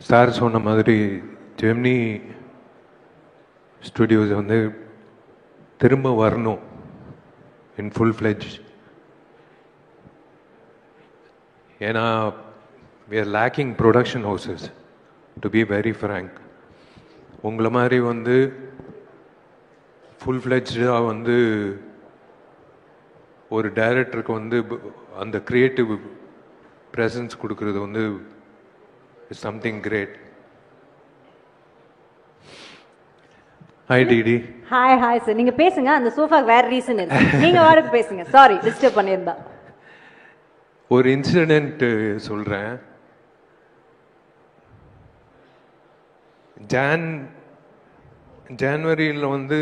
Sir சொன்ன மாதிரி Gemini studios வந்து திரும்ப வரணும் இன் ஃபுல் ஃப்ளெஜ். ஏன்னா we are lacking production houses, to be very frank. உங்களை மாதிரி வந்து ஃபுல் ஃப்ளெஜ்டாக வந்து ஒரு டைரக்டருக்கு வந்து அந்த கிரியேட்டிவ் ப்ரெசன்ஸ் கொடுக்கறது வந்து something great. Hi DD. Hi hi sir, நீங்க பேசுங்க. அந்த சோஃபாக்கு வேற ரீசன் இருக்கு, நீங்க வாடகை பேசுங்க. சாரி டிஸ்டர்ப் பண்ணியிருந்தா. ஒரு இன்சிடென்ட் சொல்றேன். ஜான்வரியில் வந்து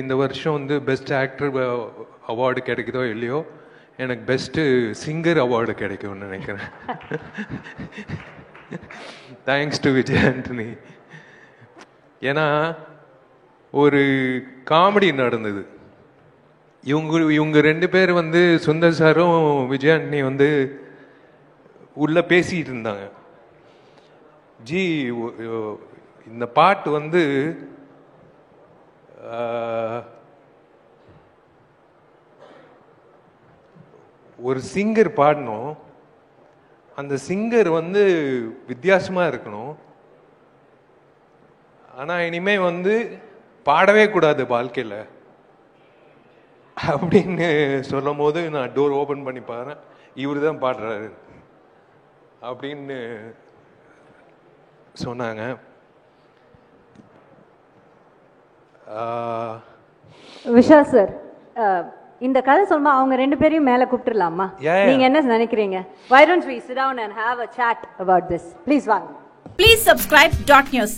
இந்த வருஷம் வந்து பெஸ்ட் ஆக்டர் அவார்டு கிடைக்குதோ இல்லையோ, எனக்கு பெஸ்ட்டு சிங்கர் அவார்டு கிடைக்கும்னு நினைக்கிறேன். Thanks to Vijay Antony. ஏன்னா ஒரு காமெடி நடந்தது. இவங்க ரெண்டு பேர் வந்து சுந்தர் சாரும் விஜய் ஆண்டனி வந்து உள்ள பேசிட்டு இருந்தாங்க. ஜி இந்த பாட்டு வந்து ஒரு சிங்கர் பாடணும், அந்த சிங்கர் வந்து வித்தியாசமா இருக்கணும், ஆனா இனிமே வந்து பாடவே கூடாது வாழ்க்கையில் அப்படின்னு சொல்லும் போது நான் டோர் ஓபன் பண்ணி பாருறேன், இவரு தான் பாடுறாரு அப்படின்னு சொன்னாங்க. விஷால் சார், இந்த கதை சொல்லுமா அவங்க ரெண்டு பேரையும் மேல கூப்பிட்டுலாமா? நீங்க என்ன நினைக்கிறீங்க? Why don't we sit down and have a chat about this? Please வாங்க. Please subscribe .news.